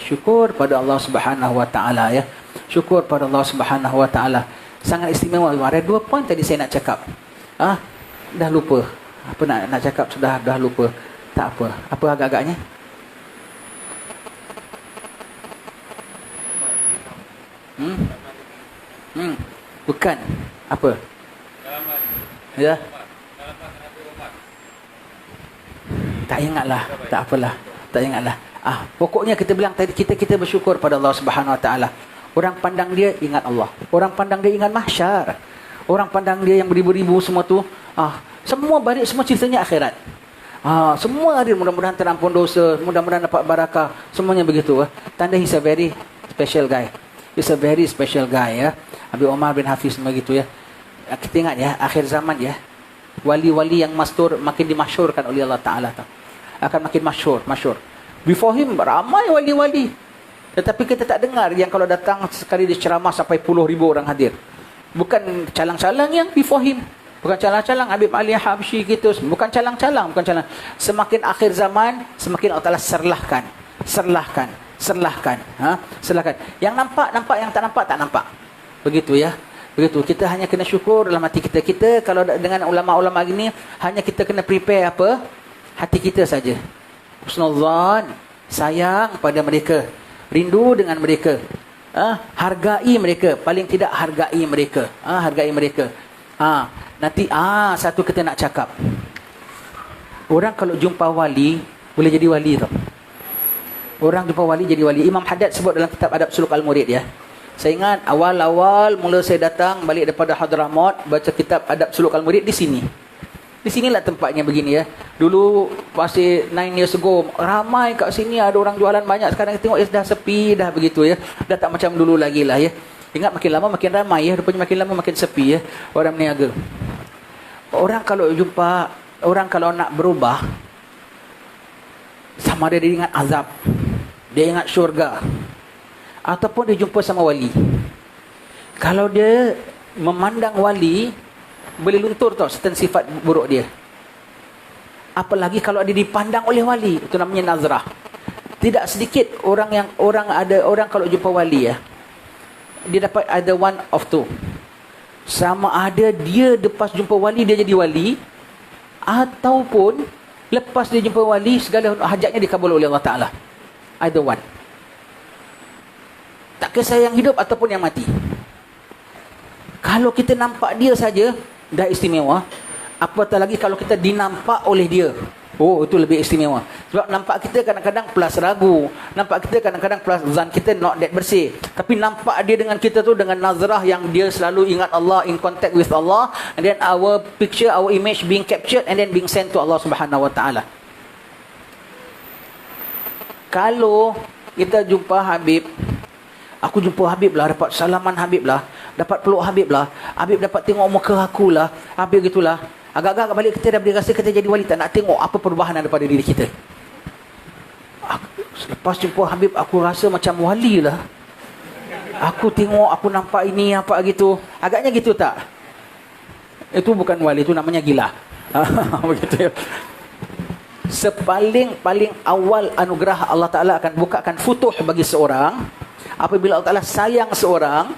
Syukur pada Allah Subhanahu Wa Taala ya. Syukur pada Allah Subhanahu Wa Taala. Sangat istimewa. Ada 2 poin tadi saya nak cakap. Dah lupa. Apa nak cakap sudah dah lupa. Tak apa. Apa agak-agaknya? Bukan. Apa? Ya. Tak ingatlah. Tak apalah. Tak ingatlah. Pokoknya kita bilang tadi kita bersyukur pada Allah Subhanahu Wa Taala. Orang pandang dia ingat Allah. Orang pandang dia ingat mahsyar. Orang pandang dia yang beribu-ribu semua tu. Semua balik semua ceritanya akhirat. Semua ada mudah-mudahan terampun dosa, mudah-mudahan dapat barakah. Semuanya begitu. Tanda he's a very special guy. He's a very special guy ya. Habib Omar bin Hafiz begitu ya. Kita ingat ya, akhir zaman ya. Wali-wali yang masyhur makin dimasyhurkan oleh Allah Ta'ala. Akan makin masyhur. Before him ramai wali-wali. Tetapi kita tak dengar yang kalau datang sekali dia ceramah sampai 10,000 orang hadir. Bukan calang-calang yang before him. Bukan calang-calang Habib Ali Habsyi gitu. Bukan calang-calang, bukan calang. Semakin akhir zaman, semakin Allah Ta'ala serlahkan. Serlahkan. Serlahkan. Yang nampak, yang tak nampak. Begitu ya. Begitu. Kita hanya kena syukur dalam hati kita. Kita kalau dengan ulama-ulama gini, hanya kita kena prepare apa? Hati kita saja. Husnuzan, sayang pada mereka. Rindu dengan mereka. Hargai mereka. Paling tidak hargai mereka. Hargai mereka. Nanti satu kita nak cakap. Orang kalau jumpa wali, boleh jadi wali tau. Orang jumpa wali jadi wali. Imam Haddad sebut dalam kitab Adab Suluk Al-Murid ya. Saya ingat awal-awal mula saya datang balik daripada Hadramaut, baca kitab Adab Suluk Al-Murid di sini. Di sinilah tempatnya begini ya. Dulu masih 9 years ago, ramai kat sini, ada orang jualan banyak. Sekarang kita tengok dah sepi dah begitu ya. Dah tak macam dulu lagi lah ya. Ingat makin lama makin ramai ya. Rupanya makin lama makin sepi ya. Orang berniaga. Orang kalau jumpa, orang kalau nak berubah, sama ada dia ingat azab, dia ingat syurga, ataupun dia jumpa sama wali. Kalau dia memandang wali, boleh luntur tau certain sifat buruk dia. Apalagi kalau dia dipandang oleh wali, itu namanya nazrah. Tidak sedikit orang kalau jumpa wali ya, dia dapat ada one of two. Sama ada dia lepas jumpa wali dia jadi wali, ataupun lepas dia jumpa wali segala hajatnya dikabul oleh Allah Ta'ala. Either one. Tak kisah yang hidup ataupun yang mati. Kalau kita nampak dia saja dah istimewa, apatah lagi kalau kita dinampak oleh dia. Oh, itu lebih istimewa. Sebab nampak kita kadang-kadang plus ragu, nampak kita kadang-kadang plus zan kita not that bersih. Tapi nampak dia dengan kita tu dengan nazrah yang dia selalu ingat Allah, in contact with Allah, and then our picture, our image being captured and then being sent to Allah Subhanahu Wa Taala. Kalau kita jumpa Habib, aku jumpa Habib lah, dapat salaman Habib lah, dapat peluk Habib lah, Habib dapat tengok muka aku lah, Habib gitulah. Agak-agak balik kita dah boleh rasa kita jadi wali, tak nak tengok apa perubahan ada pada diri kita. Lepas jumpa Habib, aku rasa macam wali lah. Aku tengok, aku nampak ini, apa gitu. Agaknya gitu tak? Itu bukan wali, itu namanya gila. Begitu ya. Sepaling awal anugerah Allah Ta'ala akan bukakan futuh bagi seorang. Apabila Allah Ta'ala sayang seorang,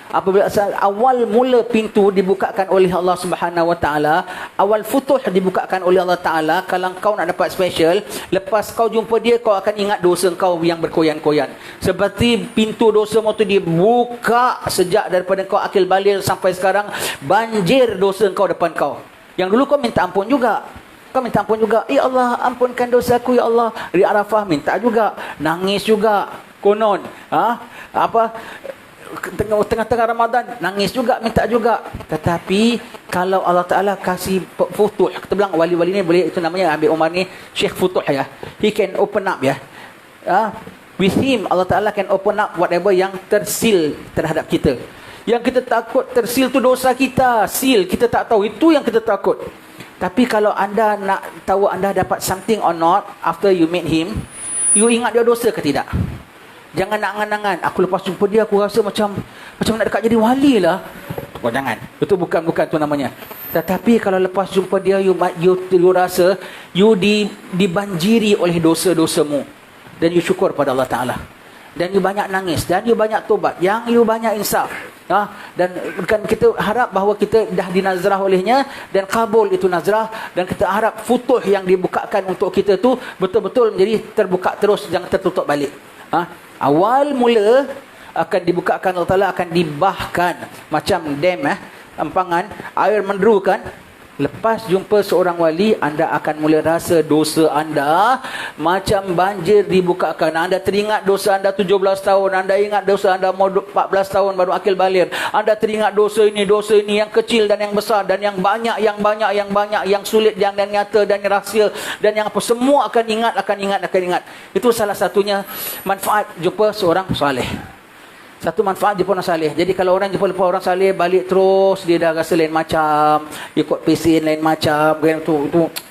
apabila awal mula pintu dibukakan oleh Allah Subhanahu Wa Taala, awal futuh dibukakan oleh Allah Taala, kalau kau nak dapat special, lepas kau jumpa dia kau akan ingat dosa kau yang berkoyan-koyan. Seperti pintu dosa mu tu dibuka sejak daripada kau akil baligh sampai sekarang, banjir dosa kau depan kau. Yang dulu kau minta ampun juga. Kau minta ampun juga. Ya Allah, ampunkan dosaku ya Allah. Di Arafah minta juga, nangis juga. Konon, tengah-tengah Ramadan nangis juga, minta juga. Tetapi kalau Allah Ta'ala kasih futuh, kita bilang wali-wali ni boleh, itu namanya Habib Umar ni Syekh Futuh ya. He can open up ya. With him Allah Ta'ala can open up whatever yang tersil terhadap kita. Yang kita takut tersil tu dosa kita, seal kita tak tahu, itu yang kita takut. Tapi kalau anda nak tahu anda dapat something or not after you meet him, you ingat dia dosa ke tidak? Jangan nak angan-angan, aku lepas jumpa dia aku rasa macam nak dekat jadi wali lah. Oh, jangan. Itu bukan tu namanya. Tetapi kalau lepas jumpa dia you rasa you dibanjiri oleh dosa-dosamu, dan you syukur pada Allah Ta'ala, dan you banyak nangis, dan you banyak tobat, yang you banyak insaf. Dan kan kita harap bahawa kita dah dinazrah olehnya dan kabul itu nazrah, dan kita harap futuh yang dibukakan untuk kita tu betul-betul menjadi terbuka terus, jangan tertutup balik. Awal mula akan dibukakan, Allah Ta'ala akan dibahkan macam dam empangan, air menderukan. Lepas jumpa seorang wali, anda akan mula rasa dosa anda macam banjir dibukakan. Anda teringat dosa anda 17 tahun, anda ingat dosa anda mau 14 tahun baru akil baligh. Anda teringat dosa ini yang kecil dan yang besar, dan yang banyak, yang sulit, yang nyata dan yang rahsia, dan yang apa, semua akan ingat. Itu salah satunya manfaat jumpa seorang soleh. Satu manfaat jumpa orang saleh. Jadi kalau orang jumpa orang saleh, balik terus dia dah rasa lain macam, ikut pesin lain macam,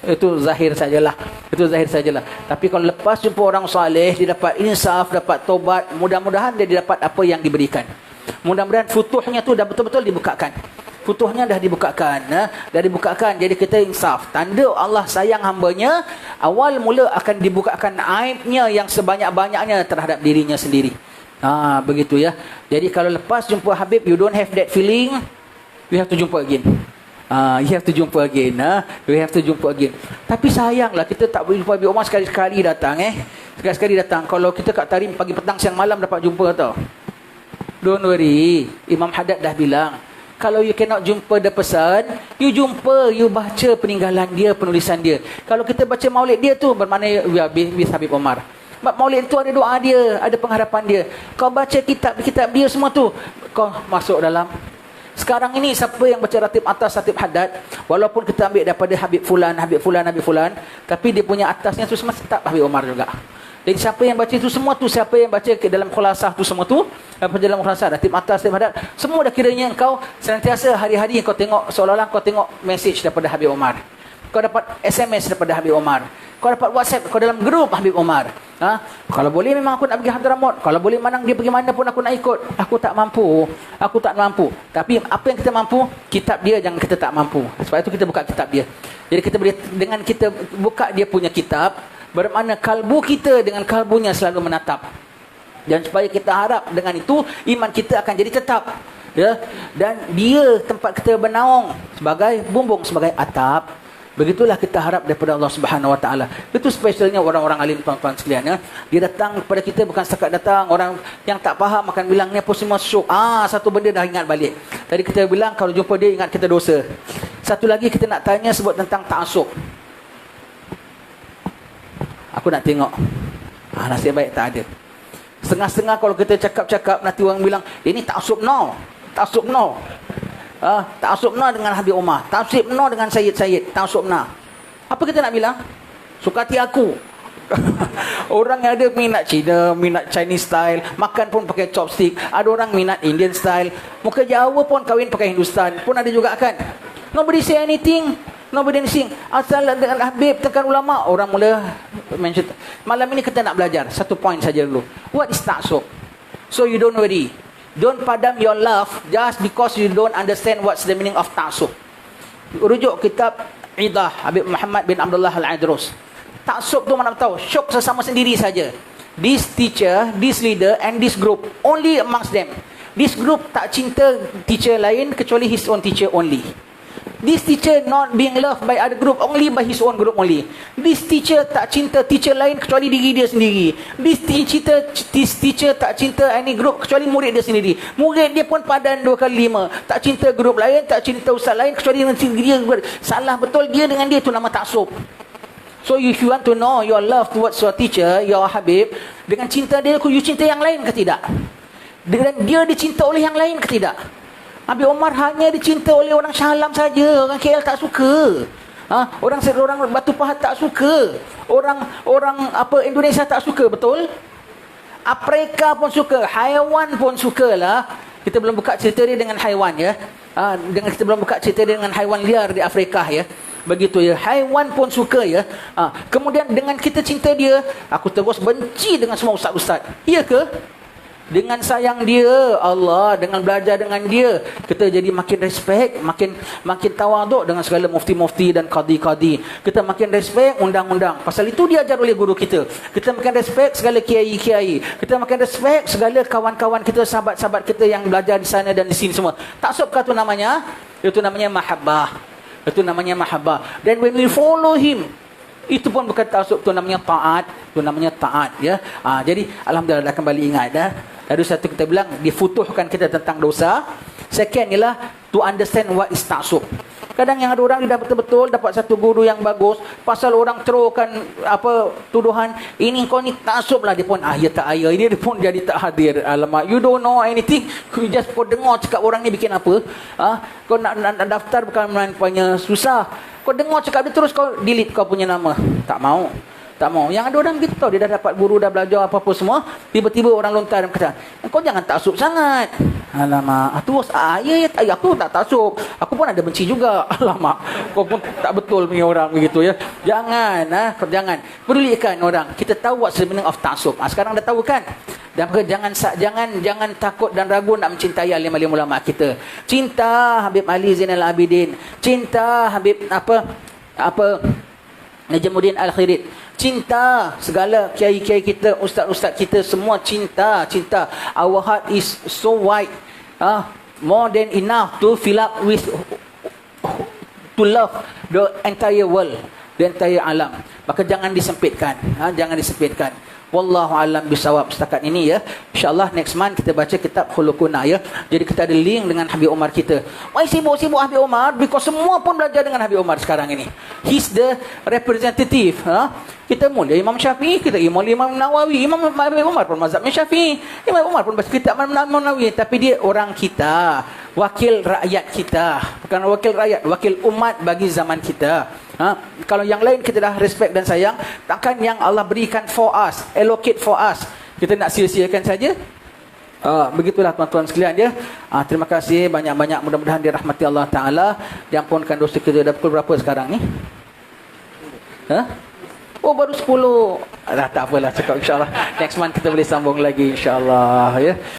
itu zahir sajalah. Itu zahir sajalah. Tapi kalau lepas jumpa orang soleh, dia dapat insaf, dapat tobat, mudah-mudahan dia dapat apa yang diberikan. Mudah-mudahan futuhnya tu dah betul-betul dibukakan. Futuhnya dah dibukakan, dah dibukakan. Jadi kita insaf. Tanda Allah sayang hambanya, awal mula akan dibukakan aibnya yang sebanyak-banyaknya terhadap dirinya sendiri. Begitu ya. Jadi kalau lepas jumpa Habib, you don't have that feeling, you have to jumpa again. You have to jumpa again. You have to jumpa again. Tapi sayanglah kita tak boleh jumpa Habib Omar sekali-sekali datang. Sekali-sekali datang. Kalau kita kat Tarim pagi, petang, siang, malam dapat jumpa tau. Don't worry. Imam Haddad dah bilang, kalau you cannot jumpa the person, you jumpa, you baca peninggalan dia, penulisan dia. Kalau kita baca maulid dia tu, bermakna we are with Habib Omar. Maulid tu ada doa dia, ada pengharapan dia. Kau baca kitab dia semua tu, kau masuk dalam. Sekarang ini siapa yang baca ratib atas, ratib Haddad, walaupun kita ambil daripada Habib Fulan, tapi dia punya atasnya tu semua tetap Habib Omar juga. Jadi siapa yang baca itu semua tu, siapa yang baca ke dalam khulasah tu semua tu, apa dalam khulasah, ratib atas, ratib Haddad, semua dah kiranya kau senantiasa hari-hari kau tengok, seolah-olah kau tengok message daripada Habib Omar. Kau dapat SMS daripada Habib Omar. Kau dapat WhatsApp, kau dalam grup Habib Omar. Kalau boleh memang aku nak pergi Hadramaut. Kalau boleh manang dia pergi mana pun aku nak ikut. Aku tak mampu. Tapi apa yang kita mampu, kitab dia jangan kita tak mampu. Sebab itu kita buka kitab dia. Jadi kita boleh, dengan kita buka dia punya kitab, bermakna kalbu kita dengan kalbunya selalu menatap. Dan supaya kita harap dengan itu, iman kita akan jadi tetap. Ya? Dan dia tempat kita bernaung sebagai bumbung, sebagai atap. Begitulah kita harap daripada Allah Subhanahu Wa Taala. Itu spesialnya orang-orang alim, tuan-tuan sekalian. Dia datang kepada kita bukan setakat datang. Orang yang tak faham akan bilang ni apa semua syuk. Satu benda dah ingat balik. Tadi kita bilang kalau jumpa dia ingat kita dosa. Satu lagi kita nak tanya sebut tentang ta'assub. Aku nak tengok. Nasib baik tak ada. Setengah-setengah kalau kita cakap-cakap, nanti orang bilang, ini ta'assub no. Ta'assub no. Ta'assub no dengan Habib Omar. Ta'assub no dengan Sayyid. Ta'assub no. Apa kita nak bilang? Suka hati aku. Orang yang ada minat Cina, minat Chinese style, makan pun pakai chopstick. Ada orang minat Indian style. Muka Jawa pun kahwin pakai Hindustan. Pun ada juga kan. Nobody say anything. Nobody sing. Asal dengan Habib tekan ulama, orang mula mention. Malam ini kita nak belajar satu point saja dulu. What is ta'assub? So you don't worry. Don't padam your love just because you don't understand what's the meaning of ta'assub. Rujuk kitab Idah Habib Muhammad bin Abdullah Al-Idrus. Ta'assub tu mana tahu? Syok sesama sendiri saja. This teacher, this leader and this group, only amongst them. This group tak cinta teacher lain kecuali his own teacher only. This teacher not being loved by other group, only by his own group only. This teacher tak cinta teacher lain kecuali diri dia sendiri. This teacher tak cinta any group kecuali murid dia sendiri. Murid dia pun padan 2x5. Tak cinta group lain, tak cinta ustaz lain kecuali dia. Salah betul dia dengan dia, itu nama ta'assub. So if you want to know your love towards your teacher, your Habib, dengan cinta dia, you cinta yang lain ke tidak? Dengan dia dicinta oleh yang lain ke tidak? Habib Omar hanya dicinta oleh orang Shah Alam saja. Orang KL tak suka. Orang Batu Pahat tak suka. Orang Indonesia tak suka, betul? Afrika pun suka, haiwan pun sukalah. Kita belum buka cerita dia dengan haiwan ya. Kita belum buka cerita dia dengan haiwan liar di Afrika ya. Begitu ya. Haiwan pun suka ya. Kemudian dengan kita cinta dia, aku terus benci dengan semua ustaz-ustaz. Iya ke? Dengan sayang dia, Allah, dengan belajar dengan dia, kita jadi makin respect, makin tawaduk dengan segala mufti-mufti dan qadi-qadi. Kita makin respect undang-undang. Pasal itu diajar oleh guru kita. Kita makin respect segala kiai-kiai. Kita makin respect segala kawan-kawan kita, sahabat-sahabat kita yang belajar di sana dan di sini semua. Ta'assubkah itu namanya? Itu namanya mahabbah. Itu namanya mahabbah. Dan when we follow him, itu pun bukan ta'assub, itu namanya taat. Itu namanya taat ya. Jadi alhamdulillah dah kembali ingat dah. Lalu satu kita bilang difutuhkan kita tentang dosa. Second ialah to understand what is ta'assub. Kadang yang ada orang dia dah betul-betul dapat satu guru yang bagus, pasal orang teruskan tuduhan, ini kau ni ta'assub lah, dia pun ya tak ayah, ini dia pun jadi tak hadir. Alamak, you don't know anything, you just kau dengar cakap orang ni bikin apa. Kau nak daftar bukan punya susah. Kau dengar cakap dia terus kau delete kau punya nama. Tak mau. Tak mau. Yang ada orang gitu tau, dia dah dapat guru, dah belajar apa-apa semua, tiba-tiba orang lontar dan kata, kau jangan taksub sangat. Alamak, terus aku tak taksub. Aku pun ada benci juga. Alamak, kau pun tak betul punya orang begitu ya. Jangan, jangan. Pedulikan orang. Kita tahu what's the meaning of taksub. Sekarang dah tahu kan? Dan jangan takut dan ragu nak mencintai alim-alim ulama kita. Cinta Habib Ali Zainal Abidin, cinta Habib Najmuddin Al-Khirit, cinta segala kiai-kiai kita, ustaz-ustaz kita, semua cinta. Our heart is so wide, more than enough to fill up with, to love the entire world, the entire alam. Maka jangan disempitkan, jangan disempitkan. Wallahu alam bisawab setakat ini ya. InsyaAllah next month kita baca kitab Khuluquna ya. Jadi kita ada link dengan Habib Umar kita. Why sibuk-sibuk Habib Umar? Because semua pun belajar dengan Habib Umar sekarang ini. He's the representative. Kita mulia Imam Syafi'i, kita Imam Nawawi, Imam Habib Umar pun mazhabnya Syafi'i. Imam Umar pun baca kitab Imam Nawawi, tapi dia orang kita, wakil rakyat kita. Bukan wakil rakyat, wakil umat bagi zaman kita. Kalau yang lain kita dah respect dan sayang, takkan yang Allah berikan for us, allocate for us, kita nak sia-siakan saja? Begitulah tuan-tuan sekalian ya. Terima kasih banyak-banyak, mudah-mudahan dirahmati Allah Ta'ala, diampunkan dosa kita. Dah pukul berapa sekarang ni? Oh baru 10. Tak apalah, cakap insyaAllah next month kita boleh sambung lagi insyaAllah ya.